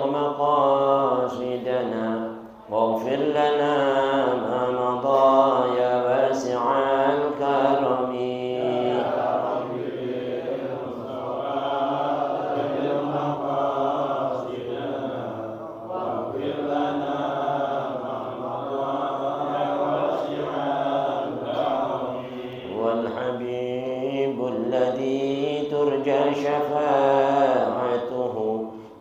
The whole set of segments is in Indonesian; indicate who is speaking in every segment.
Speaker 1: مقاصدنا واغفر لنا ما مضى يا واسع الكرم. والحبيب الذي ترجى شفاعته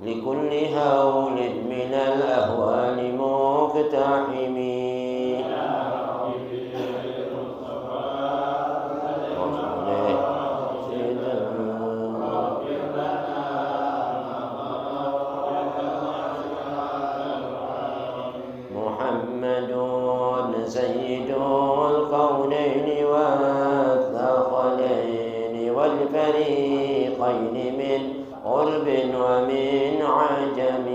Speaker 1: لكل هول من الأهوال مقتحم. محمد سيد الكونين والثقلين والفريقين من قرب ومن عجم.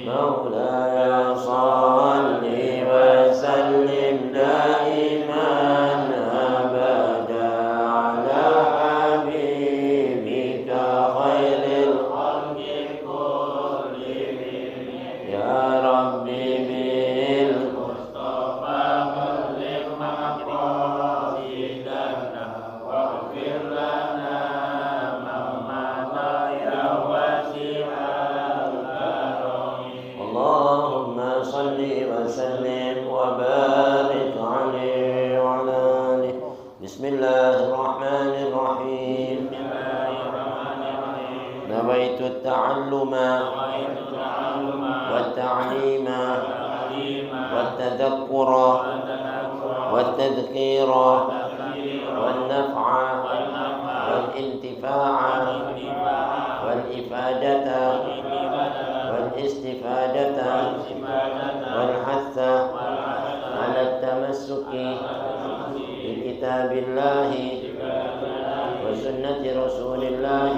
Speaker 1: مولاي صل وسلم دائما أبدا على حبيبك خير الخلق كلهم. يا ربي بالمصطفى بلغ مقاصدنا واغفر لنا ما مضى يا واسع الكرم. اللهم صل وسلم وبارك عليه وعلى آله. بسم الله الرحمن الرحيم. نويت التعلم والتعليم والتذكر والتذكير والنفع والانتفاع والإفادة والاستفادة والحث على التمسك بكتاب الله وسنة رسول الله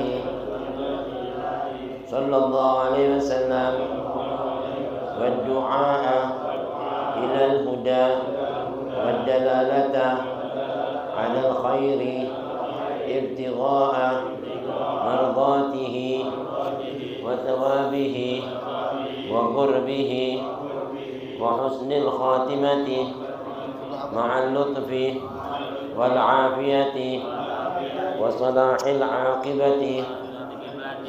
Speaker 1: صلى الله عليه وسلم والدعاء إلى الهدى والدلالة على الخير ابتغاء مرضاته وثوابه وقربه وحسن الخاتمة مع اللطف والعافية وصلاح العاقبة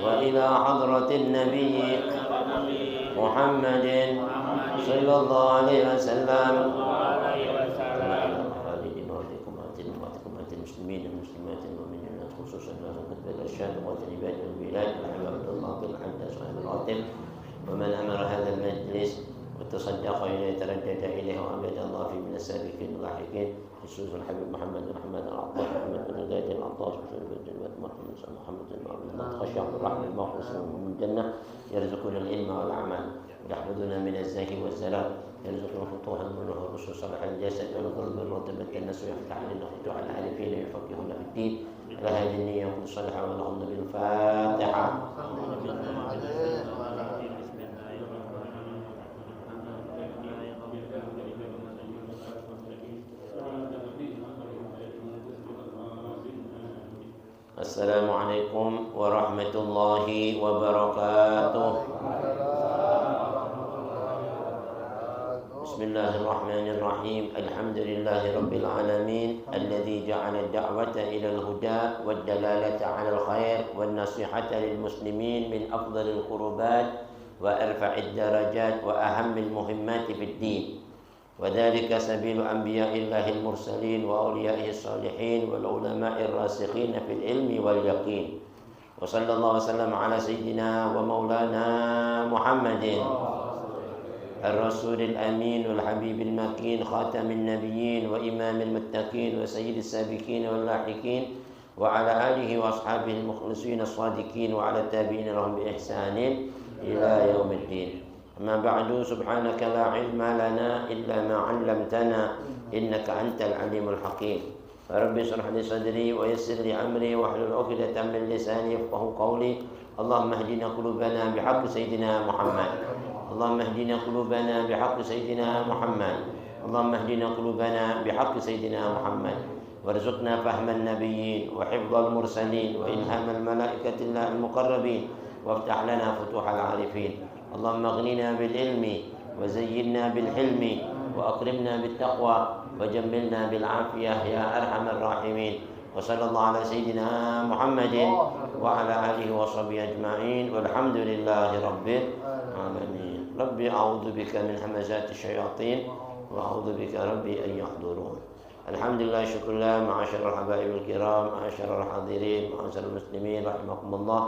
Speaker 1: وإلى حضرة النبي محمد صلى الله عليه وسلم المسلمين والمسلمات والمؤمنين خصوصا الإرشاد والعباد والبلاد وعباد الله بالحمد صاحب الراتب ومن أمر هذا المجلس وتصدق إليه تردد إليه وعبد الله في من السابقين اللاحقين خصوصا الحبيب محمد بن محمد العطاس محمد بن زيد العطاس وشرف الجنة محمد صلى محمد بن محمد خشع بالرحمة المخلص من الجنة يرزقنا العلم والعمل يحفظنا من الزهد والزلال يرزقنا فتوحا منه الرسل صالح الجسد ونقل من رتبة الناس ويفتح علينا فتوح العارفين يفقهون في الدين. على هذه النية وكل صالحة ونحن بالفاتحة. السلام عليكم ورحمة الله وبركاته. بسم الله الرحمن الرحيم. الحمد لله رب العالمين الذي جعل الدعوة إلى الهدى والدلالة على الخير والنصيحة للمسلمين من أفضل القربات وأرفع الدرجات وأهم المهمات في الدين، وذلك سبيل أنبياء الله المرسلين وأوليائه الصالحين والعلماء الراسخين في العلم واليقين. وصلى الله وسلم على سيدنا ومولانا محمد الرسول الأمين والحبيب المكين خاتم النبيين وإمام المتقين وسيد السابقين واللاحقين وعلى آله وأصحابه المخلصين الصادقين وعلى التابعين لهم بإحسان إلى يوم الدين. أما بعد، سبحانك لا علم لنا إلا ما علمتنا إنك أنت العليم الحكيم. رب اشرح لي صدري ويسر لي أمري واحلل عقدة من لساني يفقهوا قولي. اللهم اهدنا قلوبنا بحق سيدنا محمد. اللهم اهدنا قلوبنا بحق سيدنا محمد. اللهم اهدنا قلوبنا بحق سيدنا محمد، وارزقنا فهم النبيين وحفظ المرسلين وإلهام الملائكة المقربين، وافتح لنا فتوح العارفين. اللهم اغننا بالعلم وزينا بالحلم وأكرمنا بالتقوى وجملنا بالعافية يا أرحم الراحمين. وصلى الله على سيدنا محمد وعلى آله وصحبه أجمعين، والحمد لله رب العالمين. ربي أعوذ بك من همزات الشياطين وأعوذ بك ربي أن يحضرون. الحمد لله، شكر الله. معاشر الحبايب الكرام، معاشر الحاضرين، معاشر المسلمين رحمكم الله,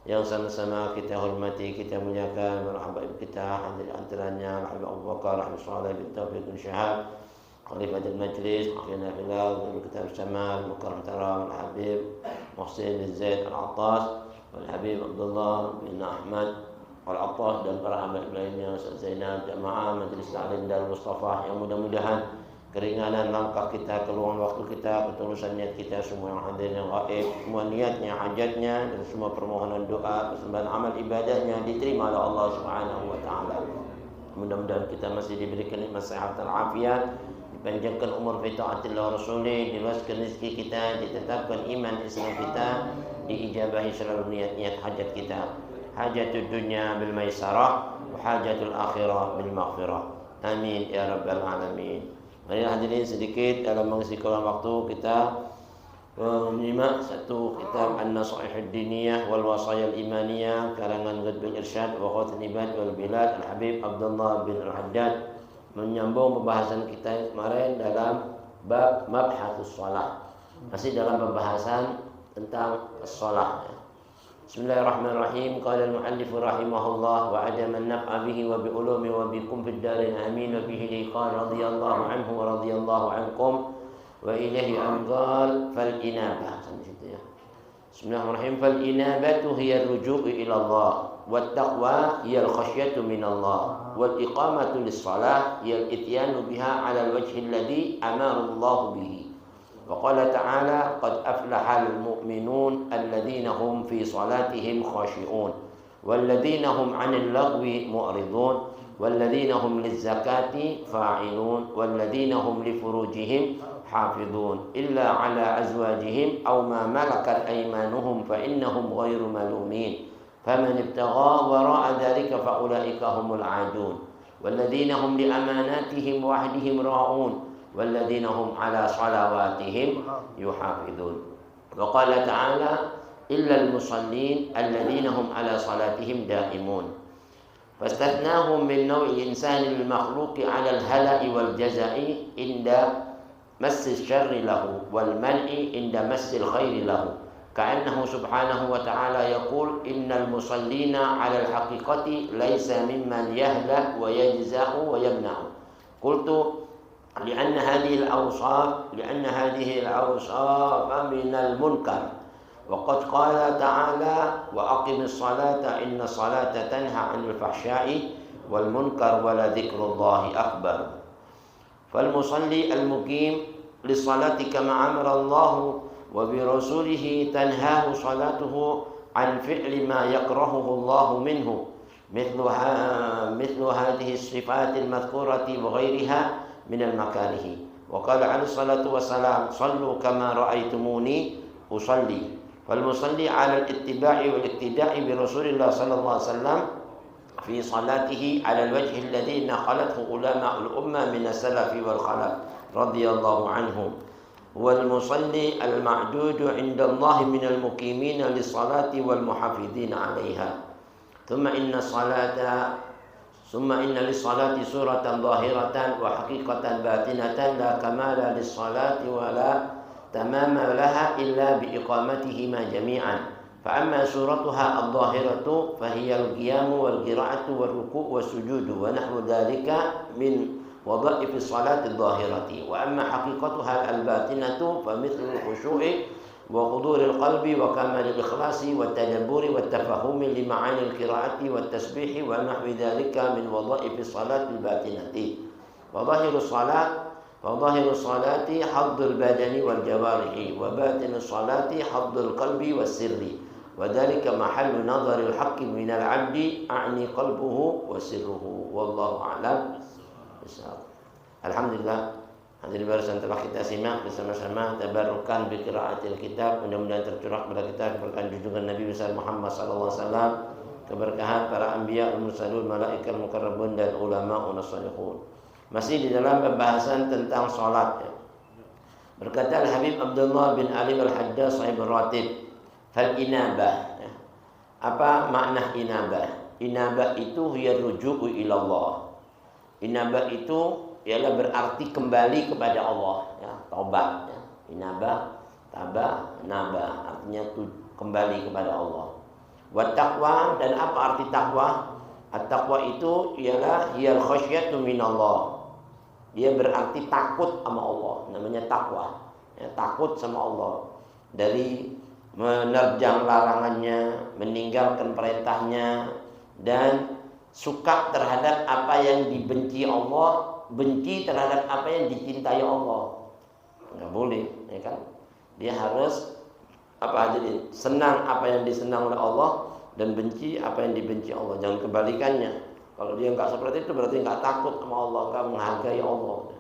Speaker 1: yang sama-sama kita hormati, kita muliakan para habaib kita, hadir antaranya Habib Abu Bakar, Habib Saleh bin Taufiq bin Syahab, Khalifatul Majlis, akhirnya fillah, guru kita bersama Mukarram Taram, Habib Muhsin bin Zaid Al-Attas, Habib Abdullah bin Ahmad Al-Attas, dan para habaib lainnya, Ustaz Zainal, jamaah Majlis Ta'lim Darul Mustafa, yang mudah-mudahan keringanan langkah kita, keluhan waktu kita, ketulusan niat kita, semua yang hadir, yang gaib, semua niatnya, hajatnya, dan semua permohonan doa, persembahan amal ibadahnya diterima oleh Allah Subhanahu wa taala. Mudah-mudahan kita masih diberikan nikmat sehat dan afiat, dipanjangkan umur fi taatillah rasulih, diluaskan rezeki kita, ditetapkan iman Islam kita, diijabahi selalu niat-niat hajat kita. Hajatul dunya bil maisarah wa hajatul akhirah bil maghfirah. Amin ya rabbal alamin. Mari hadirin, sedikit dalam mengisi kurang waktu kita menyimak satu kitab An-Nasaih Ad-Diniyah wal Wasaya Al-Imaniyah karangan Ghadbil Irsyad wa Khawatir Ibad wal Bilad Al-Habib Abdullah bin Al-Haddad, menyambung pembahasan kita kemarin dalam bab Mabhathus Shalah, masih dalam pembahasan tentang shalah. Bismillahirrahmanirrahim. Qala al-muallif rahimahullah wa adama an-naf'a bihi wa bi ulumi wa bikum fid darin amin wa bihi liqan radhiyallahu anhu wa radhiyallahu ankum wa ilayhi anqal fal inabah. Bismillahirrahmanirrahim. Fal inabatu hiya ar-ruju' ila Allah, wat taqwa hiya al-khashyatu min Allah, wal iqamatu lis-shalah hiya al-ityanu biha 'ala al-wajhi alladhi amara Allah bihi. وقال تعالى قد أفلح المؤمنون الذين هم في صلاتهم خاشعون والذين هم عن اللغو معرضون والذين هم للزكاة فاعلون والذين هم لفروجهم حافظون إلا على أزواجهم أو ما ملكت أيمانهم فإنهم غير ملومين فمن ابتغى وراء ذلك فأولئك هم العادون والذين هم لأماناتهم وعهدهم راعون والذين هم على صلواتهم يحافظون. وقال تعالى إلا المصلين الذين هم على صلاتهم دائمون. فاستثناهم من نوع الإنسان المخلوق على الهلأ والجزع عند مس الشر له والمنع عند مس الخير له، كأنه سبحانه وتعالى يقول إن المصلين على الحقيقة ليس ممن يهلأ ويجزع ويمنع. قلت لأن هذه الأوصاف من المنكر، وقد قال تعالى وأقم الصلاة إن الصلاة تنهى عن الفحشاء والمنكر ولذكر الله أكبر. فالمصلي المقيم للصلاة كما أمر الله وبرسوله تنهاه صلاته عن فعل ما يكرهه الله منه مثل هذه الصفات المذكورة وغيرها من المكاره. وقال عليه الصلاة والسلام صلوا كما رأيتموني أصلي. فالمصلي على الاتباع والاقتداء برسول الله صلى الله عليه وسلم في صلاته على الوجه الذي نقلته علماء الأمة من السلف والخلف رضي الله عنهم. والمصلي المعدود عند الله من المقيمين للصلاة والمحافظين عليها. ثم إن للصلاة صورة ظاهرة وحقيقة باتنة لا كمال للصلاة ولا تمام لها إلا بإقامتهما جميعا. فأما صورتها الظاهرة فهي القيام والقراءة والركوع والسجود ونحو ذلك من وظائف الصلاة الظاهرة. وأما حقيقتها الباطنة فمثل الخشوع وحضور القلب وكمال الإخلاص والتدبر والتفهم لمعاني القراءة والتسبيح ونحو ذلك من وظائف الصلاة الباطنة. فظاهر الصلاة حظ البدن والجوارح، وباطن الصلاة حظ القلب والسر. Wa dzalika mahallu nadharil haqqi minal 'abdi a'ni qalbuhu wa sirruhu wallahu a'lam bissawab. Alhamdulillah, hadirin barusan telah kita simak bersama-sama tabarrukan bi qiraatil kitab, mudah-mudahan tercurah kepada kita keberkahan junjungan Nabi besar Muhammad sallallahu alaihi wasallam, keberkahan para anbiya, mursalun, malaikat mukarrabun dan ulama salihun. Masih di dalam pembahasan tentang salat ya. Berkata Al-Habib Abdullah bin Ali Al-Haddad sahib Ratib, fal inabah ya. Apa makna inabah? Inabah itu hiya ruju'u ila Allah. Inabah itu ialah berarti kembali kepada Allah ya, taubat ya. Inabah, tabah, nabah artinya kembali kepada Allah. Wa taqwa, dan apa arti taqwa? At-taqwa itu ialah hiyal khasyatu minallah. Dia berarti takut sama Allah, namanya taqwa. Ya, takut sama Allah dari menerjang larangannya, meninggalkan perintahnya, dan suka terhadap apa yang dibenci Allah, benci terhadap apa yang dicintai Allah. Nggak boleh, ya kan? Dia harus jadi senang apa yang disenang oleh Allah dan benci apa yang dibenci Allah. Jangan kebalikannya. Kalau dia nggak seperti itu berarti nggak takut sama Allah, nggak menghargai Allah.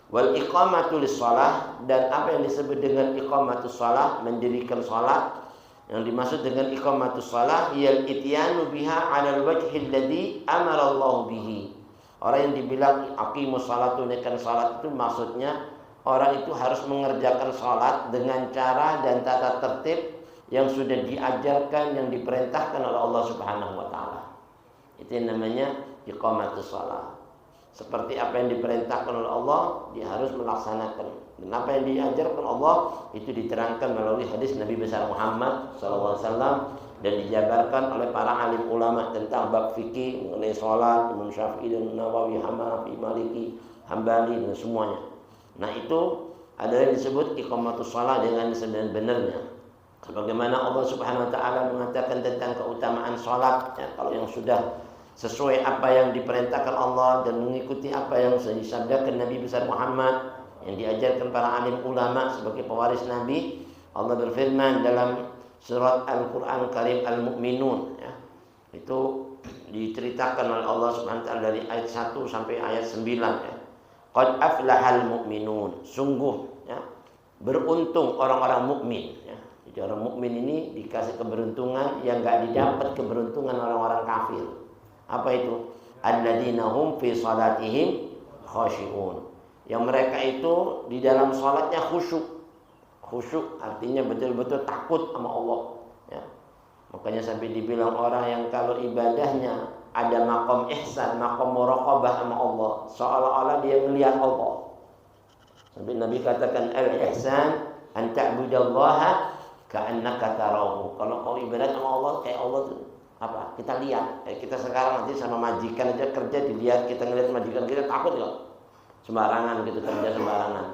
Speaker 1: Wal iqamatu lis-shalah, dan apa yang disebut dengan iqamatus shalah, mendirikan salat. Yang dimaksud dengan iqamatus shalah yal ityanu biha 'alal wajhi alladhi amara Allah bihi. Orang yang dibilang aqimus shalah, tunaikan salat, itu maksudnya orang itu harus mengerjakan salat dengan cara dan tata tertib yang sudah diajarkan, yang diperintahkan oleh Allah Subhanahu wa taala. Itu yang namanya iqamatus shalah. Seperti apa yang diperintahkan oleh Allah, dia harus melaksanakan. Dan apa yang diajarkan Allah itu diterangkan melalui hadis Nabi besar Muhammad SAW dan dijabarkan oleh para alim ulama tentang bab fikih mengenai salat, Imam Syafi'i dan Nawawi, Hanafi, Maliki, Hambali dan semuanya. Nah, itu adalah yang disebut iqamatus shalah dengan sebenarnya. Sebagaimana Allah Subhanahu wa taala mengatakan tentang keutamaan salat ya, kalau yang sudah sesuai apa yang diperintahkan Allah dan mengikuti apa yang disabdakan Nabi besar Muhammad, yang diajarkan para alim ulama sebagai pewaris Nabi. Allah berfirman dalam surat Al-Quran Karim Al-Mu'minun ya. Itu diceritakan oleh Allah Subhanahu wa taala dari ayat 1 sampai ayat 9 ya. Qad aflahal mu'minun, sungguh ya, beruntung orang-orang mukmin ya. Jadi orang mukmin ini dikasih keberuntungan yang enggak didapat keberuntungan orang-orang kafir. Apa itu? Alladzina hum fi salatihim khashi'un. Yang mereka itu di dalam salatnya khusyuk. Khusyuk artinya betul-betul takut sama Allah ya. Makanya sampai dibilang orang yang kalau ibadahnya ada maqam ihsan, maqam muraqabah sama Allah, seolah-olah dia melihat Allah. Sampai Nabi katakan al-ihsan an ta'budallaha ka'annaka tarahu. Kalau kau ibadah sama Allah kayak Allah tuh apa? Kita lihat. Kita sekarang nanti sama majikan aja kerja dilihat, kita ngelihat majikan kita takut enggak? Sembarangan gitu kerja sembarangan.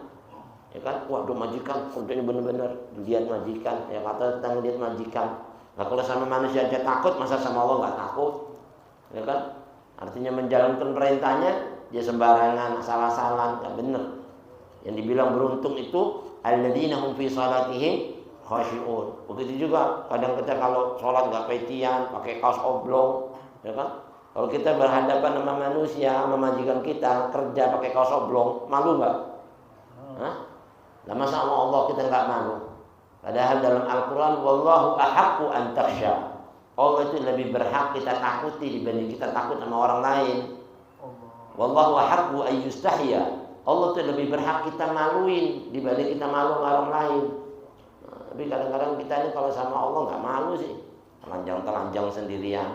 Speaker 1: Ya kan? Waduh, majikan kerjanya benar-benar dilihat majikan. Ya kata tentang lihat majikan. Nah, kalau sama manusia aja takut, masa sama Allah enggak takut? Ya kan? Artinya menjalankan perintahnya dia sembarangan, asal-asalan, enggak benar. Yang dibilang beruntung itu alladzina hum fi salatihim khashi'un. Begitu juga kadang kita kalau sholat nggak petian, pakai kaos oblong, ya kan? Kalau kita berhadapan sama manusia, sama majikan kita kerja pakai kaos oblong, malu nggak? Hah? Lah masa sama Allah kita nggak malu? Padahal dalam Al-Quran, wallahu ahaqqu an takhsha. Allah itu lebih berhak kita takuti dibanding kita takut sama orang lain. Wallahu ahaqqu an yustahya. Allah itu lebih berhak kita maluin dibanding kita malu sama orang lain. Tapi kadang-kadang kita ini kalau sama Allah nggak malu sih, telanjang-telanjang sendirian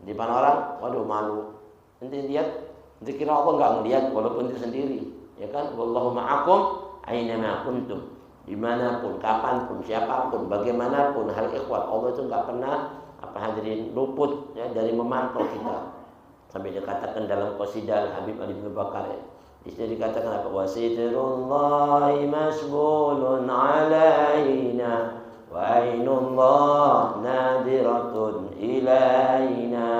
Speaker 1: di depan orang, waduh malu. Nanti lihat, nanti kira Allah nggak ngelihat walaupun itu sendiri, ya kan? Wallahu ma'akum aina ma kuntum, dimanapun, kapanpun, siapapun, bagaimanapun hal ikhwan, Allah itu nggak pernah hadirin luput ya dari memantau kita. Sampai dikatakan dalam qasidah Habib Ali bin Bakar ya. Di sini dikatakan apa? Wasirullahi masbulun alaina wa ainullah nadiratun ilaina.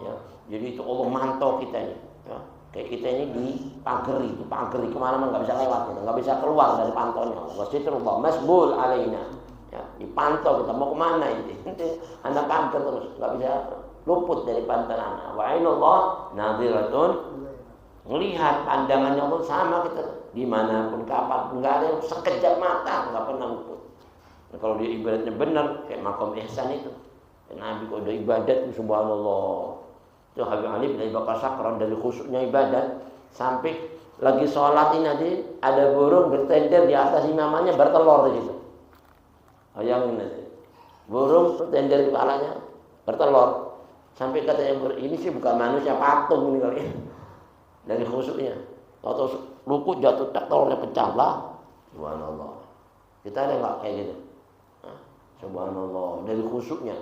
Speaker 1: Ya, jadi itu Allah mantau kita ini. Ya, kayak kita ini dipageri kemana-mana nggak bisa lewat, nggak bisa keluar dari pantaunya. Wasitrullah masbul alaina. Ya, dipantau kita mau kemana ini. Anak kanker terus, nggak bisa luput dari pantauan anak. Wa ainullah nadhiratun, melihat pandangannya Allah sama kita dimanapun kapan, nggak ada yang sekejap mata nggak pernah luput. Nah, kalau dia ibadatnya benar kayak makam ihsan itu, Nabi kalau udah ibadat subhanallah. Itu Habib Ali bin Bakar Sakran dari khusyuknya ibadat sampai lagi sholat ini nanti ada burung bertender di atas imamnya bertelur di situ. Bayangin nanti burung bertender di kepalanya bertelur sampai katanya ini sih bukan manusia, patung ini kali dari khusyuknya. Atau luput jatuh tak telurnya pecah lah. Subhanallah. Kita ada nggak kayak gitu? Nah, subhanallah dari khusyuknya.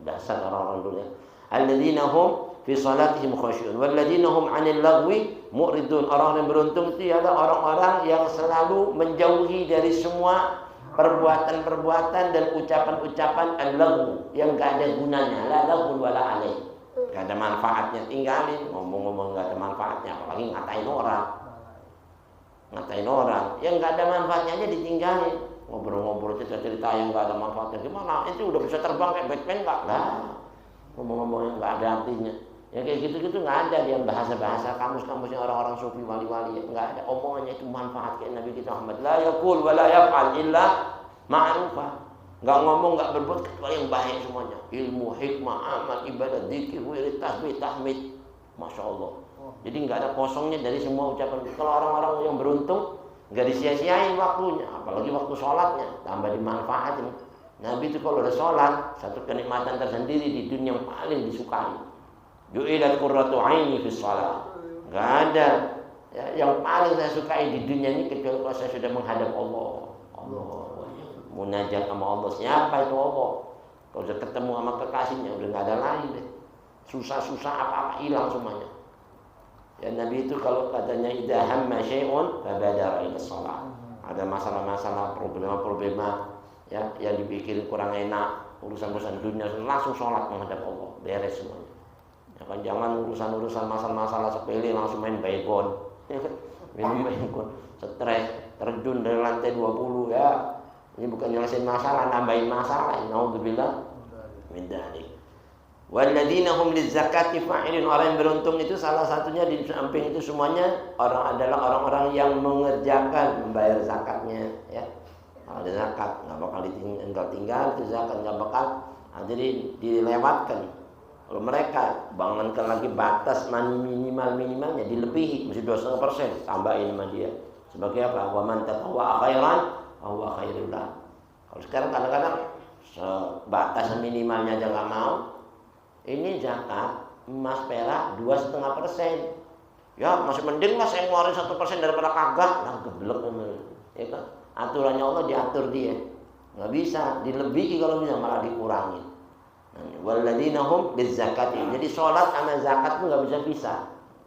Speaker 1: Dasar orang-orang dulu ya. Alladzina hum fi salatihim khusyu'un walladzina hum 'anil lagwi mu'ridun. Orang yang beruntung itu adalah orang-orang yang selalu menjauhi dari semua perbuatan-perbuatan dan ucapan-ucapan al-lagwu yang enggak ada gunanya, la lagwu wala alaih. Enggak ada manfaatnya, tinggalin. Ngomong-ngomong enggak ada manfaatnya, apalagi ngatain orang. Ngatain orang yang enggak ada manfaatnya aja ditinggalin. Ngobrol-ngobrol cerita-cerita yang enggak ada manfaatnya gimana? Itu udah bisa terbang kayak Batman enggak? Lah. Ngomong-ngomong yang enggak ada artinya. Ya kayak gitu-gitu enggak ada yang bahasa-bahasa kamus-kamusnya orang-orang sufi wali-wali, enggak ada. Omongannya itu manfaat kayak Nabi kita Muhammad. La yaqul wa la yaf'al illa ma'rufah. Enggak ngomong, enggak berbuat kecuali yang baik semuanya. Ilmu, hikmah, amal, ibadah, zikir, wirid, tasbih, tahmid. Masya Allah. Jadi enggak ada kosongnya dari semua ucapan. Kalau orang-orang yang beruntung enggak disia-siain waktunya, apalagi waktu sholatnya, tambah dimanfaatin. Nabi itu kalau udah sholat, satu kenikmatan tersendiri di dunia yang paling disukai. Ju'ilat qurratu 'aini fi shalah. Enggak ada ya, yang paling saya sukai di dunia ini kecuali kalau saya sudah menghadap Allah. Munajat sama Allah. Siapa itu Allah? Kalau sudah ketemu sama kekasihnya udah enggak ada lagi deh. Susah-susah apa-apa hilang semuanya. Ya Nabi itu kalau katanya idza hamma syai'un fabadara ila shalah. Ada masalah-masalah, problema-problema ya yang dipikirin kurang enak, urusan-urusan dunia langsung sholat menghadap Allah, beres semuanya. Ya kan jangan urusan-urusan masalah-masalah sepele langsung main baygon. Ya kan? Minum baygon, stres, terjun dari lantai 20 ya. Ini bukan nyelesain masalah, nambahin masalah. Naudzubillah min dzalik. Walladzina hum lizakati fa'ilun. Orang yang beruntung itu salah satunya di samping itu semuanya adalah orang-orang yang mengerjakan membayar zakatnya ya. Kalau ada zakat enggak bakal ditinggal itu zakat enggak bakal jadi dilewatkan. Kalau mereka bangunkan lagi batas minimalnya dilebihi mesti 2,5% tambahin sama dia. Sebagai apa? Wa man tatawwa khairan fa huwa khairul lah. Kalau sekarang kadang-kadang batas minimalnya aja enggak mau. Ini zakat emas perak 2,5%. Ya masih mending lah saya ngeluarin 1% daripada kagak. Lah geblek ya kan? Aturannya Allah diatur dia. Enggak bisa dilebihi kalau bisa malah dikurangin. Walladzina hum bizakati. Jadi salat sama zakat itu enggak bisa pisah.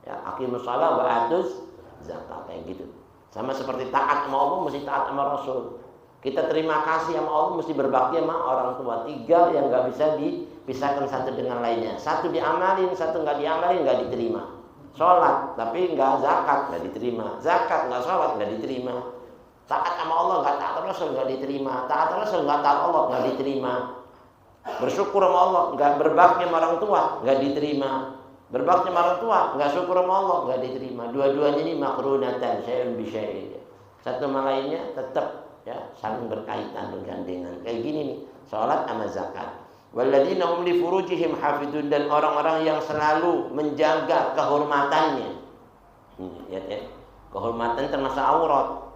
Speaker 1: Ya, aqimus shalah wa atuz zakat kayak gitu. Sama seperti taat sama Allah mesti taat sama Rasul. Kita terima kasih sama Allah mesti berbakti sama orang tua. Tiga yang enggak bisa dipisahkan satu dengan lainnya. Satu diamalin, satu enggak diamalin enggak diterima. Salat tapi enggak zakat enggak diterima. Zakat enggak salat enggak diterima. Taat sama Allah enggak taat Rasul enggak diterima. Taat Rasul enggak taat Allah enggak diterima. Bersyukur sama Allah enggak berbakti sama orang tua enggak diterima. Berbakti sama orang tua enggak syukur sama Allah enggak diterima. Dua-duanya ini makrunatan syai'un bi syai'in. Satu sama lainnya tetap ya saling berkaitan bergandengan. Kayak gini nih, salat sama zakat. Walladzina hum li furujihim hafidun. Dan orang-orang yang selalu menjaga kehormatannya. Ya. Kehormatan termasuk aurat.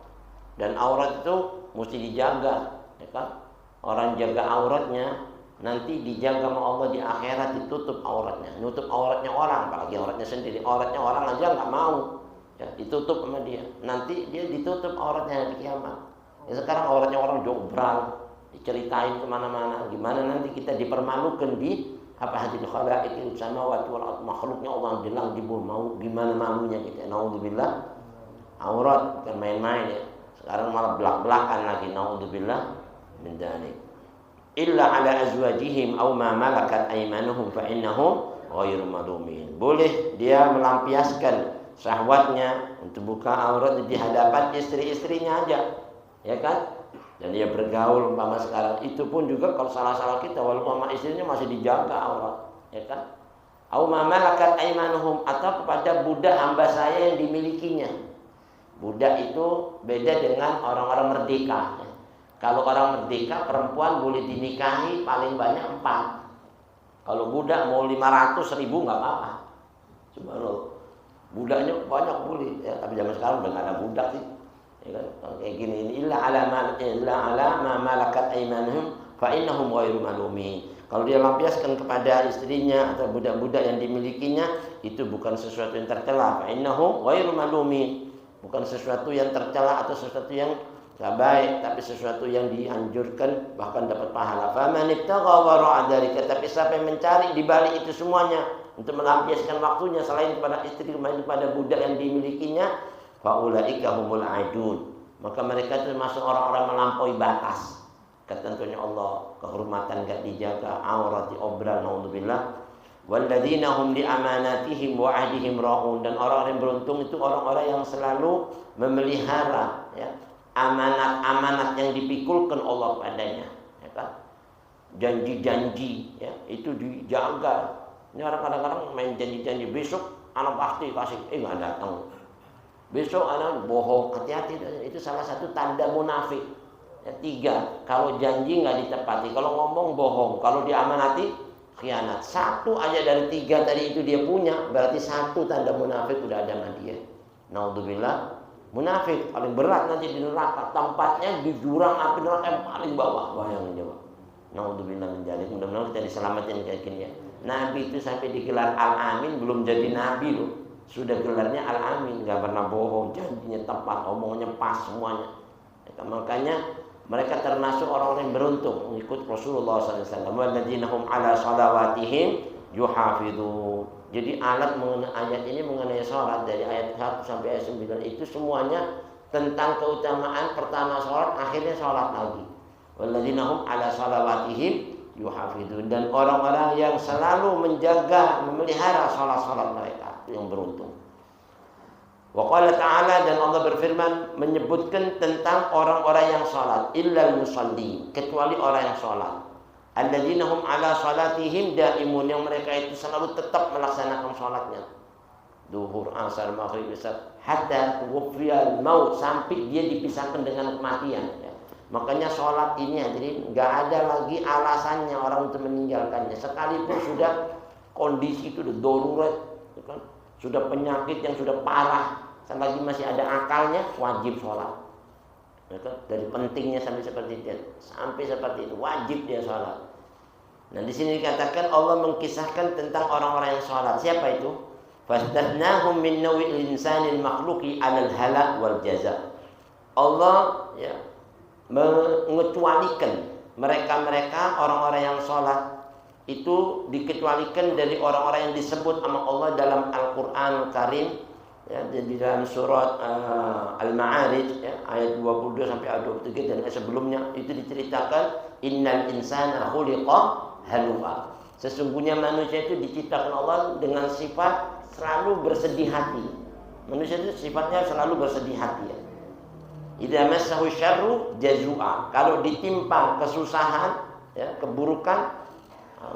Speaker 1: Dan aurat itu mesti dijaga, ya kan? Orang jaga auratnya nanti dijaga sama Allah di akhirat, ditutup auratnya. Nutup auratnya orang, apalagi auratnya sendiri. Auratnya orang aja enggak mau. Ya, ditutup sama dia. Nanti dia ditutup auratnya di kiamat. Ya, sekarang auratnya orang jobral, diceritain kemana-mana. Gimana nanti kita dipermalukan di hadil khalaiqil samawati wal ardh, makhluknya Allah bilang mau gimana malunya kita. Naudzubillah. Aurat bukan main-main ya. Sekarang malah belak-belakan lagi. Naudzubillah min dzalik. Illa ala azwajihim aw ma malakat aymanuhum fa innahum ghairu malumin. Boleh dia melampiaskan syahwatnya untuk buka aurat di hadapan istri-istrinya aja. Ya kan? Dan dia bergaul umpama sekarang itu pun juga kalau salah-salah kita walaupun sama istrinya masih dijaga aurat, ya kan? Au ma malakat aymanuhum, atau kepada budak hamba saya yang dimilikinya. Budak itu beda dengan orang-orang merdeka. Kalau orang merdeka perempuan boleh dinikahi paling banyak 4. Kalau budak mau 500.000 nggak apa-apa. Subhanallah. Budaknya banyak boleh, ya, tapi zaman sekarang udah nggak ada budak sih. Ya kan? Kayak gini ini illa ala ma malakat aymanuhum fa innahum ghairu malumin. Kalau dia lampiaskan kepada istrinya atau budak-budak yang dimilikinya, itu bukan sesuatu yang tercela. Fa innahum ghairu malumin. Bukan sesuatu yang tercela atau sesuatu yang tidak baik, tapi sesuatu yang dianjurkan bahkan dapat pahala. Faman ibtagha wara'a dzalika, tapi siapa yang mencari di balik itu semuanya untuk melampiaskan waktunya selain kepada istri, kepada budak yang dimilikinya, faulaika humul aidun, maka mereka itu termasuk orang-orang melampaui batas. Ketentunya Allah, kehormatan enggak dijaga, aurat diobral, naudzubillah. Walladzina hum li amanatihim wa ahdihim ra'un, dan orang-orang yang beruntung itu orang-orang yang selalu memelihara, ya, amanat-amanat yang dipikulkan Allah padanya, ya kan? Janji-janji, ya, itu dijaga. Ini orang kadang-kadang main janji-janji, besok anak pasti kasih, nggak datang. Besok anak bohong, hati-hati, itu salah satu tanda munafik. Ya, 3, kalau janji nggak ditepati, kalau ngomong bohong, kalau diamanati khianat. 1 aja dari 3 tadi itu dia punya, berarti 1 tanda munafik udah ada sama dia. Naudzubillah, munafik paling berat nanti di neraka, tempatnya di jurang api neraka yang paling bawah. Bayangin coba. Naudzubillah min dzalik. Mudah-mudahan kita diselamatin kayak gini ya. Nabi itu sampai digelar Al-Amin belum jadi nabi loh. Sudah gelarnya Al-Amin, enggak pernah bohong, janjinya tepat, omongannya pas semuanya. Ya, makanya mereka termasuk orang-orang yang beruntung mengikut Rasulullah SAW. Walladzina hum ala shalawatihim yuhafidun. Jadi ayat ini mengenai sholat dari ayat 1 sampai ayat 9 itu semuanya tentang keutamaan pertama sholat, akhirnya sholat lagi. Walladzina hum ala shalawatihim yuhafidun, dan orang-orang yang selalu menjaga, memelihara sholat-sholat mereka yang beruntung. Wa qala ta'ala, dan Allah berfirman menyebutkan tentang orang-orang yang sholat, illal musallin, kecuali orang yang sholat. Alladzina hum ala salatihim daimun, yang mereka itu selalu tetap melaksanakan sholatnya. Duhur, asar, maghrib, isya, hatta wufriyal maut, sampai dia dipisahkan dengan kematian. Ya. Makanya sholat ini jadi nggak ada lagi alasannya orang untuk meninggalkannya. Sekalipun sudah kondisi itu udah darurat, kan? Sudah penyakit yang sudah parah, selagi masih ada akalnya wajib sholat. Dari pentingnya sampai seperti itu wajib dia sholat. Nah di sini dikatakan Allah mengkisahkan tentang orang-orang yang sholat. Siapa itu? Fastatnahum min nawil insanil makhluqi alal halak wal jaza. Allah ya mengecualikan mereka orang-orang yang sholat itu dikecualikan dari orang-orang yang disebut sama Allah dalam Al-Quran Karim. Ya, di dalam surat Al-Ma'arij ya, ayat 22 sampai ayat 23 dan sebelumnya itu diceritakan innal insana khuliqa halu'a. Sesungguhnya manusia itu diciptakan Allah dengan sifat selalu bersedih hati. Manusia itu sifatnya selalu bersedih hati ya. Idza massahu syarru jazua. Kalau ditimpa kesusahan ya, keburukan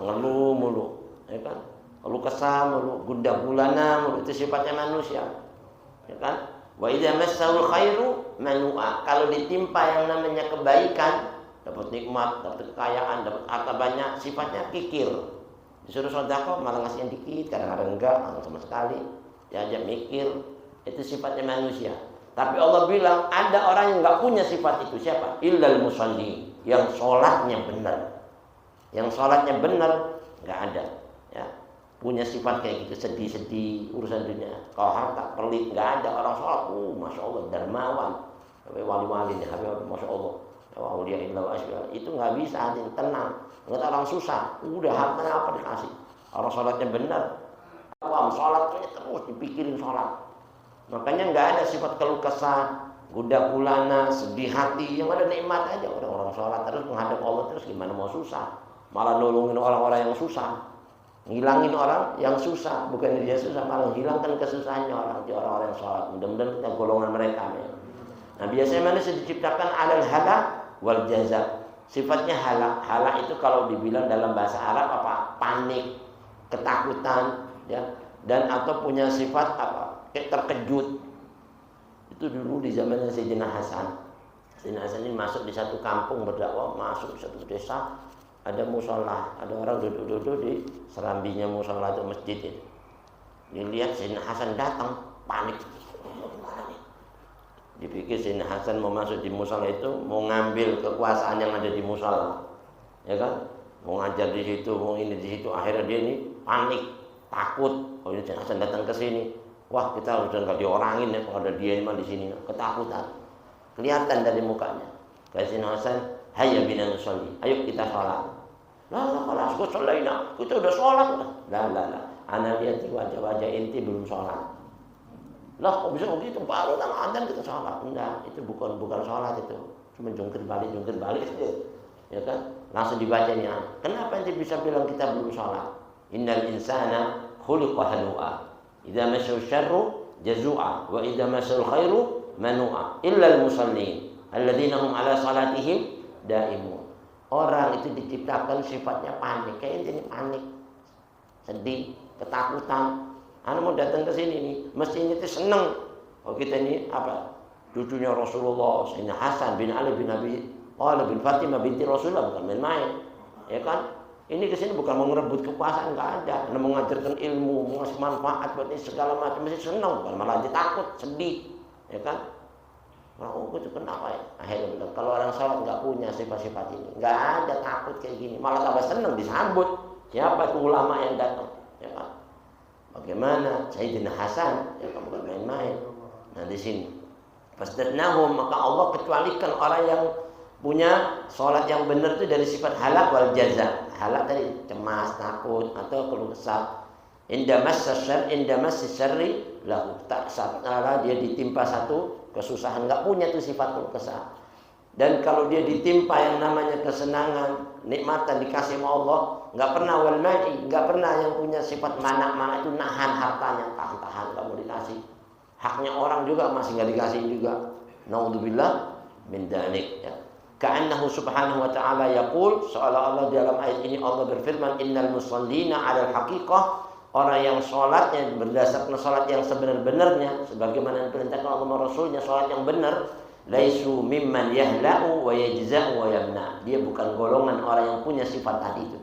Speaker 1: ngeluh mulu ya kan. Lalu kesal, lalu gundah gulana, itu sifatnya manusia, ya kan? Wa idza massahul khairu manua. Kalau ditimpa yang namanya kebaikan, dapat nikmat, dapat kekayaan, dapat harta banyak, sifatnya kikir. Disuruh sedekah malah ngasih yang dikit, kadang-kadang enggak, sama sekali. Diajak mikir, itu sifatnya manusia. Tapi Allah bilang ada orang yang enggak punya sifat itu. Siapa? Illal musalli, yang sholatnya benar. Yang sholatnya benar enggak ada, ya. Punya sifat kayak gitu, sedih-sedih urusan dunia. Kalau harta pelit nggak ada orang sholat, masya Allah dermawan, wali-wali nih, masya Allah, waliya illallah itu nggak bisa hati tenang. Nggak orang susah, udah hartanya apa dikasih. Orang sholatnya benar, awam sholatnya terus dipikirin sholat. Makanya nggak ada sifat keluh kesah, gundah gulana, sedih hati, yang ada nikmat aja. Orang-orang sholat terus menghadap Allah terus gimana mau susah, malah nolongin orang-orang yang susah. Ngilangin orang yang susah, bukan dia susah, malah hilangkan kesusahannya orang-orang yang sholat. Mudah-mudahan kita golongan mereka. Ya. Nah biasanya manusia diciptakan alal halak wal jaza. Sifatnya halak. Halak itu kalau dibilang dalam bahasa Arab apa? Panik, ketakutan, ya. Dan atau punya sifat apa? Kayak terkejut. Itu dulu di zamannya Sayyidina Hasan. Sayyidina Hasan ini masuk di satu kampung berdakwah, masuk di satu desa, ada musola, ada orang duduk-duduk di serambinya musola atau masjid itu. Dilihat Sayyidina Hasan datang, panik. Dipikir Sayyidina Hasan mau masuk di musola itu, mau ngambil kekuasaan yang ada di musola, ya kan? Mau ngajar di situ, mau ini di situ. Akhirnya dia ini panik, takut. Oh ini Sayyidina Hasan datang ke sini. Wah kita udah nggak diorangin ya kalau ada dia mah di sini, ketakutan. Kelihatan dari mukanya. Sayyidina Hasan, hayya bina nusolli, ayo kita sholat. Lah kalau aku sholaina, kita udah sholat lah. Lah. Ana lihat di wajah-wajah inti belum sholat. Lah kok bisa begitu? Baru tengah adzan kita sholat. Enggak, itu bukan sholat itu. Cuma jungkir balik itu. Ya kan? Langsung dibacanya. Kenapa ente bisa bilang kita belum sholat? Innal insana khuliqa halu'a. Idza massahu syarru jazua wa idza massahu khairu manu'a. Illal musallin alladzina hum ala salatihim daimun. Orang itu diciptakan sifatnya panik. Kayak ini panik. Sedih, ketakutan. Anda mau datang ke sini nih, mestinya itu senang. Oh kita ini apa? Cucunya Rasulullah, Sayyidina Hasan bin Ali bin Abi Thalib bin Fatimah binti Rasulullah, bukan main-main. Ya kan? Ini ke sini bukan mau merebut kekuasaan, enggak ada. Anda mengajarkan ilmu, mengasih manfaat buat ini segala macam, mesti senang, bukan malah takut, sedih. Ya kan? Oh itu kenapa ya? Akhirnya bilang, kalau orang sholat enggak punya sifat-sifat ini, enggak ada takut kayak gini, malah tambah senang disambut. Siapa itu ulama yang datang? Ya kan? Bagaimana Sayyidina Hasan? Ya kan bukan main-main. Nah di sini fasdatnahum, maka Allah kecualikan orang yang punya sholat yang benar itu dari sifat halak wal jaza. Halak tadi cemas, takut atau keluh kesah. Inda massi syarri lahu, tak salah dia ditimpa satu kesusahan, enggak punya tuh sifat keluh kesah. Dan kalau dia ditimpa yang namanya kesenangan, nikmatan dikasih sama Allah, enggak pernah wal ma'i, enggak pernah yang punya sifat mana itu nahan hartanya, tahan enggak mau dikasih. Haknya orang juga masih enggak dikasih juga. Naudzubillah min dzalik ya. Ka'annahu subhanahu wa ta'ala yaqul, seolah-olah dalam ayat ini Allah berfirman, innal musallina 'alal haqiqah, orang yang sholatnya berdasarkan sholat yang sebenar-benarnya, sebagaimana diperintahkan Allah Rasulnya sholat yang benar, laisu mimman yahla'u wa yajza'u wa yamna. Dia bukan golongan orang yang punya sifat tadi itu.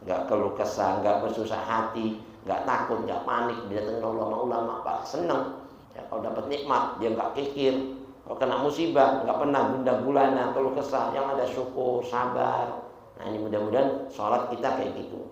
Speaker 1: Enggak keluh kesah, enggak bersusah hati, enggak takut, enggak panik. Dia datang ulama-ulama Pak senang. Ya, kalau dapat nikmat dia enggak kikir. Kalau kena musibah enggak pernah gundah gulana, keluh kesah, yang ada syukur, sabar. Nah, ini mudah-mudahan sholat kita kayak gitu.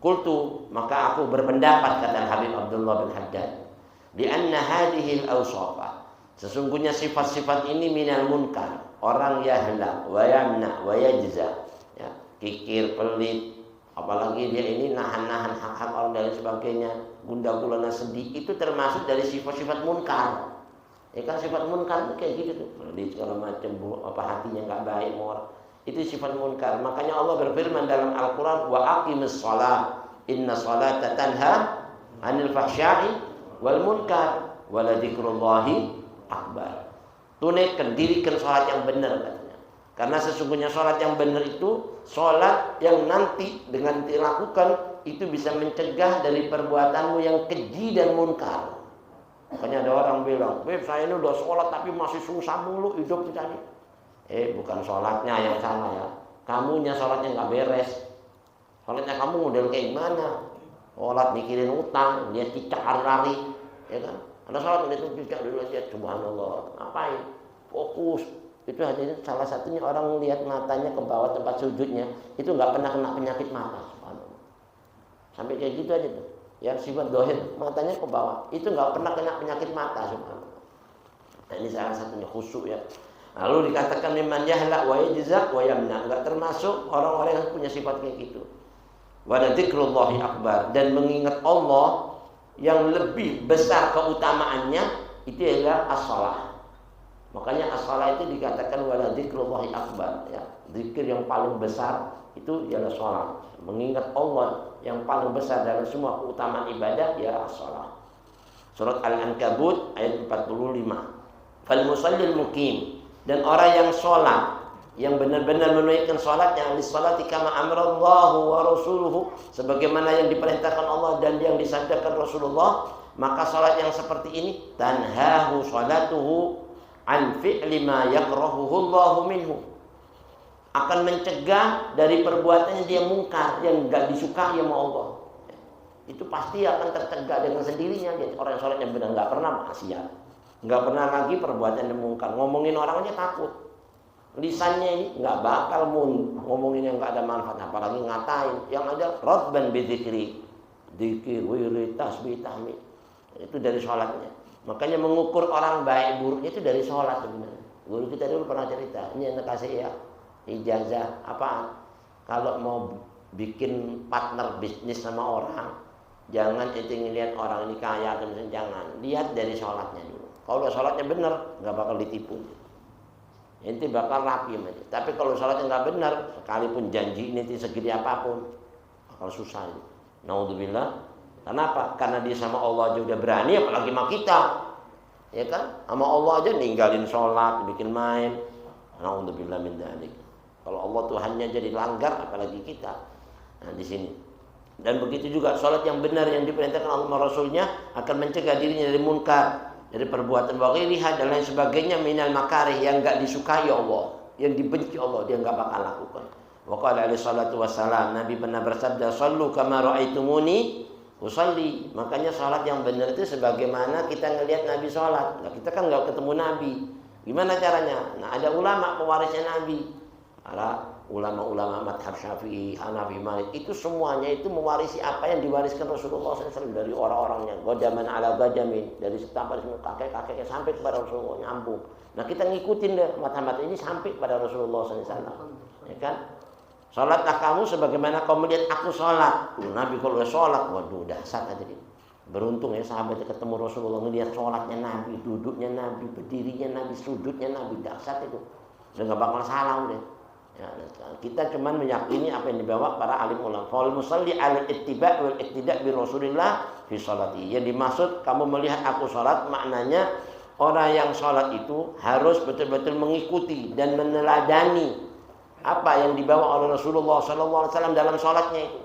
Speaker 1: Qultu, maka aku berpendapat kata Habib Abdullah bin Haddad, di anna hadhil awsafa, sesungguhnya sifat-sifat ini minal munkar, orang yahla wa yamna wa yajza, ya, kikir, pelit, apalagi dia ini nahan-nahan hak-hak orang dan sebagainya, gundah gulana, sedih, itu termasuk dari sifat-sifat munkar. Ya kan sifat munkar itu kayak gitu tuh, pelit segala macam, apa hatinya enggak baik orang. Itu sifat munkar. Makanya Allah berfirman dalam Al-Qur'an, wa aqimis shalah, inna sholata tanha 'anil fahsya'i wal munkar wa la dzikrullahi akbar. Tunaikan, dirikan sholat yang benar katanya. Karena sesungguhnya sholat yang benar itu sholat yang nanti dengan dilakukan itu bisa mencegah dari perbuatanmu yang keji dan munkar. Makanya ada orang bilang, "Beb, saya ini udah sholat tapi masih susah mulu hidup kita ini." Bukan sholatnya yang salah ya. Kamunya sholatnya nggak beres. Sholatnya kamu model kayak gimana? Sholat mikirin utang, dia cicak lari-lari, ya kan? Ada sholat itu cicak dulu aja, subhanallah. Ngapain? Fokus. Itu hanya salah satunya orang lihat matanya ke bawah tempat sujudnya, itu nggak pernah kena penyakit mata, subhanallah. Sampai kayak gitu aja tuh. Ya sifat dohir, matanya ke bawah, itu nggak pernah kena penyakit mata, subhanallah. Nah, ini salah satunya khusyuk ya. Lalu dikatakan mimman yahla wa yajza wa yamna, enggak termasuk orang-orang yang punya sifat kayak gitu. Wa dzikrullahi akbar, dan mengingat Allah yang lebih besar keutamaannya itu adalah as-shalah. Makanya as-shalah itu dikatakan wa dzikrullahi akbar ya. Zikir yang paling besar itu ialah shalah. Mengingat Allah yang paling besar dalam semua keutamaan ibadah ya as-shalah. Surat Al-Ankabut ayat 45. Fal musallil muqim, dan orang yang sholat yang benar-benar menunaikan salatnya, lis-salati kama amarallahu wa rasuluhu, sebagaimana yang diperintahkan Allah dan yang disabdakan Rasulullah, maka salat yang seperti ini tanhahu salatuhu an fi'li ma yakrahuhu Allahu minhu, akan mencegah dari perbuatan yang dia mungkar, yang enggak disukai sama Allah. Itu pasti akan tercegah dengan sendirinya. Dia orang yang sholat yang benar, nggak pernah maksiat, nggak pernah lagi perbuatan yang mungkar. Ngomongin orangnya takut, lisannya ini nggak bakal ngomongin yang nggak ada manfaat, apalagi ngatain. Yang ada radban bidzikri, dzikir, wirid, tasbih, tahmid, itu dari sholatnya. Makanya mengukur orang baik buruknya itu dari sholat sebenarnya. Guru kita dulu pernah cerita, ini yang kasih ya ijazah apaan? Kalau mau bikin partner bisnis sama orang, jangan ente ngelihat orang ini kaya atau misalnya, jangan lihat dari sholatnya dulu. Kalau sholatnya benar, nggak bakal ditipu. Ente bakal rapi aja. Tapi kalau sholatnya nggak benar, sekalipun janji ini segede apapun, bakal susah. Naudzubillah. Kenapa? Karena dia sama Allah aja udah berani, apalagi sama kita, ya kan? Sama Allah aja ninggalin sholat, bikin main. Naudzubillah min dzalik. Kalau Allah Tuhannya jadi langgar, apalagi kita. Nah di sini. Dan begitu juga sholat yang benar yang diperintahkan Allah Rasulnya akan mencegah dirinya dari munkar, dari perbuatan waghiriha dan lain sebagainya minal makarih yang enggak disukai Allah, yang dibenci Allah, dia enggak bakal lakukan. Wa qala alaihi salatu wassalam, Nabi pernah bersabda, "Shallu kama ra'aitumuni usalli." Makanya sholat yang benar itu sebagaimana kita ngelihat Nabi sholat. Nah, kita kan enggak ketemu Nabi. Gimana caranya? Nah, ada ulama pewarisnya Nabi. Para ulama-ulama madhab Syafi'i, Hanafi, Malik, itu semuanya itu mewarisi apa yang diwariskan Rasulullah SAW dari orang-orangnya. Godaman ala godamin, dari setapan kakek-kakeknya sampai kepada Rasulullah, nyambung. Nah kita ngikutin deh madhab ini sampai kepada Rasulullah SAW. Ya kan? Sholatlah kamu sebagaimana kau melihat aku sholat. Nabi kalau udah sholat, waduh dahsyat aja dia. Beruntung ya sahabatnya ketemu Rasulullah, ngelihat sholatnya Nabi, duduknya Nabi, berdirinya Nabi, sujudnya Nabi, dahsyat itu. Udah gak bakal salah udah. Ya, kita cuman meyakini apa yang dibawa para alim ulama. Fal musalli al ittiba' wal iqtida' bi Rasulillah fi sholati. Yang dimaksud kamu melihat aku sholat, maknanya orang yang sholat itu harus betul-betul mengikuti dan meneladani apa yang dibawa oleh Rasulullah SAW dalam sholatnya itu.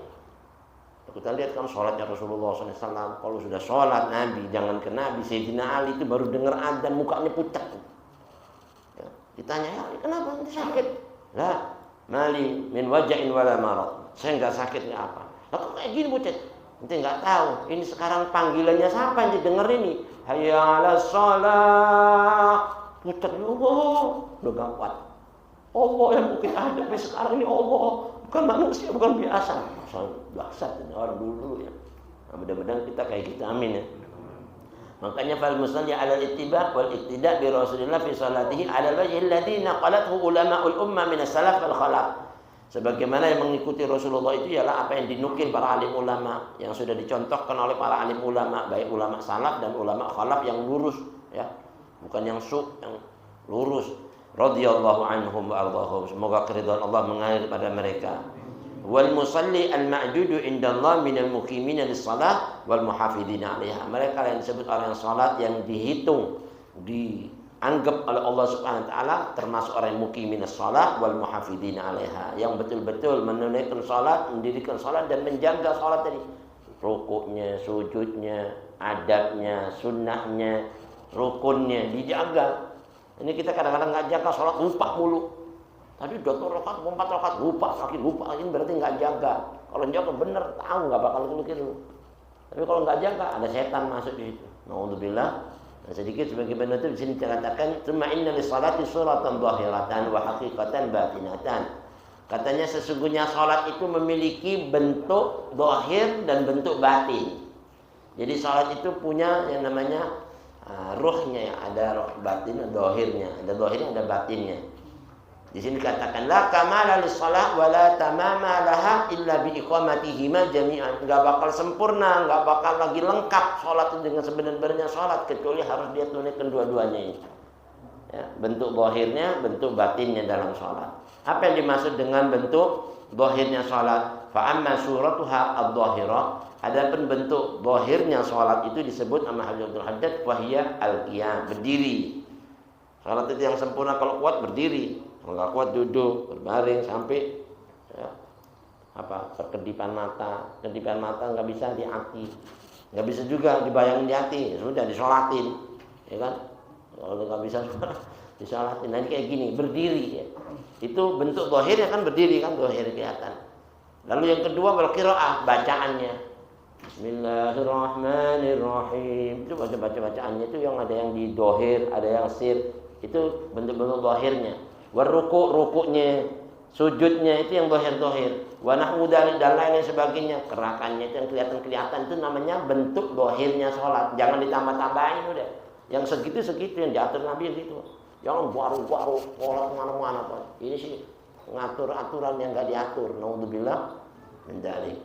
Speaker 1: Kita lihat kan sholatnya Rasulullah SAW. Kalau sudah sholat Nabi, jangan ke Nabi, Sayyidina Ali itu baru dengar adzan mukanya pucat. Ya, ditanya, ya, kenapa nanti sakit? Lah, mali min waja'in wala marad. Saya enggak sakit enggak apa. Lah kok kayak gini bocah? Ente enggak tahu. Ini sekarang panggilannya siapa yang denger ini? Hayya 'alas shalah. Pucat Allah. Udah enggak kuat. Allah yang mungkin ada tapi sekarang ini Allah, bukan manusia, bukan biasa. Masalah dahsyat orang dulu ya. Nah, mudah-mudahan kita kayak gitu, amin ya. Makanya fal musalli 'ala al-ittiba' wal iqtida' bi Rasulillah fi salatihi 'ala al-wajhi alladhi naqalathu ulama'ul ummah min as-salaf wal khalaf. Sebagaimana yang mengikuti Rasulullah itu ialah apa yang dinukil para alim ulama, yang sudah dicontohkan oleh para alim ulama, baik ulama salaf dan ulama khalaf yang lurus ya. Bukan yang yang lurus. Radhiyallahu anhum wa ardhahum. Semoga keridhaan Allah mengalir pada mereka. Wal musalli al-ma'dudu indallah minal muqimina lis-shalah wal muhafidina 'alaiha. Mereka yang disebut orang yang salat yang dihitung, dianggap oleh Allah Subhanahu wa taala termasuk orang yang muqimina shalah wal muhafidina 'alaiha, yang betul-betul menunaikan salat, mendirikan salat dan menjaga salat tadi. Rukuknya, sujudnya, adabnya, sunnahnya, rukunnya dijaga. Ini kita kadang-kadang enggak jaga salat, lupa mulu. Tadi 2 rakaat, 4 rakaat, lupa lagi berarti nggak jaga. Kalau jaga bener, tahu nggak bakal keliru. Tapi kalau nggak jaga, ada setan masuk di situ. Nauzubillah. Dan sedikit sebagai penutup di sini dikatakan, "Tsumma inna lis-salati suratan dhahiratan wa haqiqatan batinatan." Katanya sesungguhnya salat itu memiliki bentuk zahir dan bentuk batin. Jadi salat itu punya yang namanya ruhnya, ya. Ada roh batin, ada zahirnya, ada batinnya. Di sini dikatakan la kamala lis-shalah wa la tamama laha illa bi iqamatihima jami'an. Enggak bakal sempurna, enggak bakal lagi lengkap salat itu dengan sebenarnya salat kecuali harus dia tunaikan dua-duanya itu. Ya, bentuk zahirnya, bentuk batinnya dalam salat. Apa yang dimaksud dengan bentuk zahirnya salat? Fa amma suratuha adh-dhahirah. Adapun bentuk zahirnya salat itu disebut sama Habibul Haddad wa hiya al-qiyam, berdiri. Salat itu yang sempurna kalau kuat berdiri. Enggak kuat duduk, berbaring sampai ya, perkedipan mata. Kedipan mata nggak bisa di hati, nggak bisa juga dibayangin di hati, sudah disolatin, ya kan? Kalau nggak bisa disolatin, nanti kayak gini, berdiri ya. Itu bentuk zahirnya kan berdiri kan, zahir kelihatan. Lalu yang kedua wal qiraah, bacaannya. Bismillahirrahmanirrahim. Itu bacaannya itu yang ada yang di dohir, ada yang sir. Itu bentuk-bentuk dohirnya. War rukuknya, sujudnya itu yang dohir. Wa nahwu dan lain sebagainya. Gerakannya itu yang kelihatan itu namanya bentuk dohirnya sholat. Jangan ditambah-tambahin udah. Yang segitu yang diatur Nabi gitu. Jangan baru-baru sholat kemana-mana Pak. Ini sih ngatur aturan yang nggak diatur. Naudzubillah min dzalik.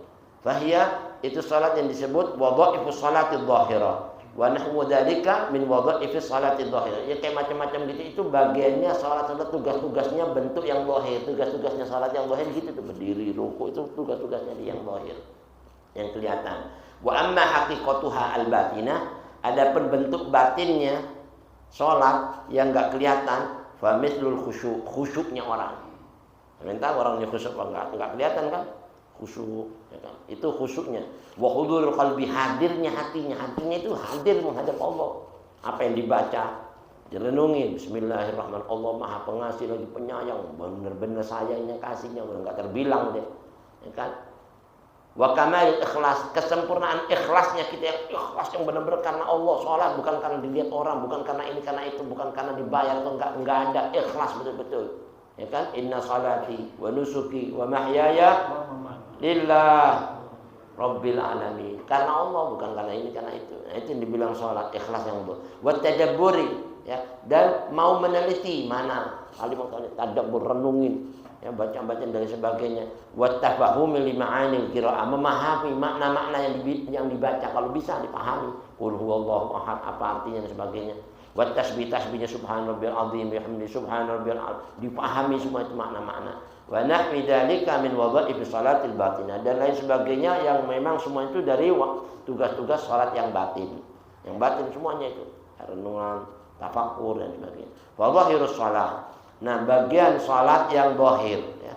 Speaker 1: Fahiyya itu salat yang disebut wadha'ifus salati dhahirah wa nahwu dzalika min wadha'ifis salati dhahirah. Ya kayak macam-macam gitu, itu bagiannya salat tugas-tugasnya bentuk yang zahir, tugas-tugasnya salat yang zahir gitu tuh, berdiri, ruku, itu tugas-tugasnya dia yang zahir, yang kelihatan. Wa amma haqiqatuha al-batinah, adapun bentuk batinnya salat yang enggak kelihatan, fa mithlul khusyuknya orang. Sementara orangnya khusyuk enggak kelihatan kan? Khusyuk, ya kan? Itu khusyuknya. Wa hudurul qalbi, hadirnya hatinya itu hadir menghadap Allah. Apa yang dibaca, direnungi, bismillahirrahmanirrahim. Allah Maha Pengasih lagi Penyayang, benar-benar sayangnya kasihnya enggak terbilang deh. Ya kan? Wa kamal ikhlas, kesempurnaan ikhlasnya kita, ikhlas yang benar-benar karena Allah, salat bukan karena dilihat orang, bukan karena ini karena itu, bukan karena dibayar atau enggak ada, ikhlas betul-betul. Ya kan? Inna salati wa nusuki wa mahyaya lillah rabbil alamin. Karena Allah, bukan karena ini karena itu. Nah, itu yang dibilang salat ikhlas yang betul. Wa tadabburi, ya, dan mau meneliti mana kalimat tadabbur, renungin, ya, baca-baca dan sebagainya. Wa tafahumi li ma'anil qiraa'ah, memahami makna-makna yang dibaca, kalau bisa dipahami. Qul huwallahu ahad, apa artinya dan sebagainya. Wa tasbihnya subhanarabbiyal azim bihamdi subhanarabbiyal azim, dipahami semua itu makna-makna. Wa nahwi dzalika min wadha'ifi salatil batinah, dan lain sebagainya yang memang semua itu dari tugas-tugas salat yang batin. Yang batin semuanya itu, renungan, tafakkur dan sebagainya. Wa dhahirus shalah. Nah, bagian salat yang zahir ya.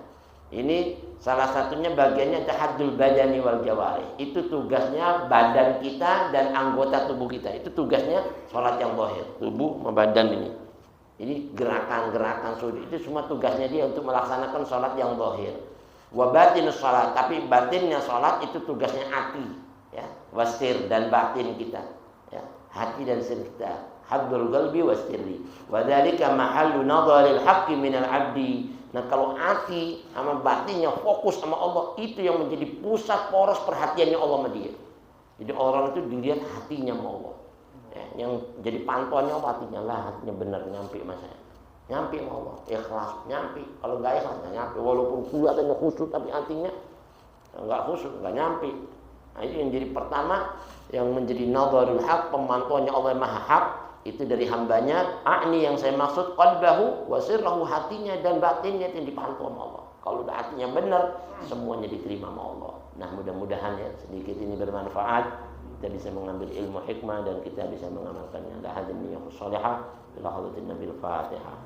Speaker 1: Ini salah satunya bagiannya tahaddul badani wal jawarih. Itu tugasnya badan kita dan anggota tubuh kita. Itu tugasnya salat yang zahir, tubuh sama badan ini. Ini gerakan-gerakan sujud itu semua tugasnya dia untuk melaksanakan salat yang zahir. Wa batinus salat, tapi batinnya salat itu tugasnya hati, ya, wasir dan batin kita, ya, hati dan sir kita. Haddul qalbi wasirri. Wa dzalika mahallu nadharil haqqi minal 'abdi. Nah, kalau hati sama batinnya fokus sama Allah, itu yang menjadi pusat poros perhatiannya Allah sama dia. Jadi orang itu dilihat hatinya sama Allah. Ya, yang jadi pantauannya hatinya lah, hatinya benar nyampe sama saya. Nyampe sama Allah, ikhlas, nyampe. Kalau enggak ikhlas enggak nyampe, walaupun kelihatannya khusyuk tapi hatinya enggak khusyuk, enggak nyampe. Nah, itu yang jadi pertama, yang menjadi nadharul haq, pemantauannya Allah yang Maha Hak, itu dari hambanya. A'ni, yang saya maksud qalbahu wa sirrahu, hatinya dan batinnya itu yang dipantau sama Allah. Kalau udah hatinya benar, semuanya diterima sama Allah. Nah, mudah-mudahan ya sedikit ini bermanfaat, kita bisa mengambil ilmu hikmah dan kita bisa mengamalkannya. La hadhihi niyyah shalihah ila hadratin Nabil Fatihah.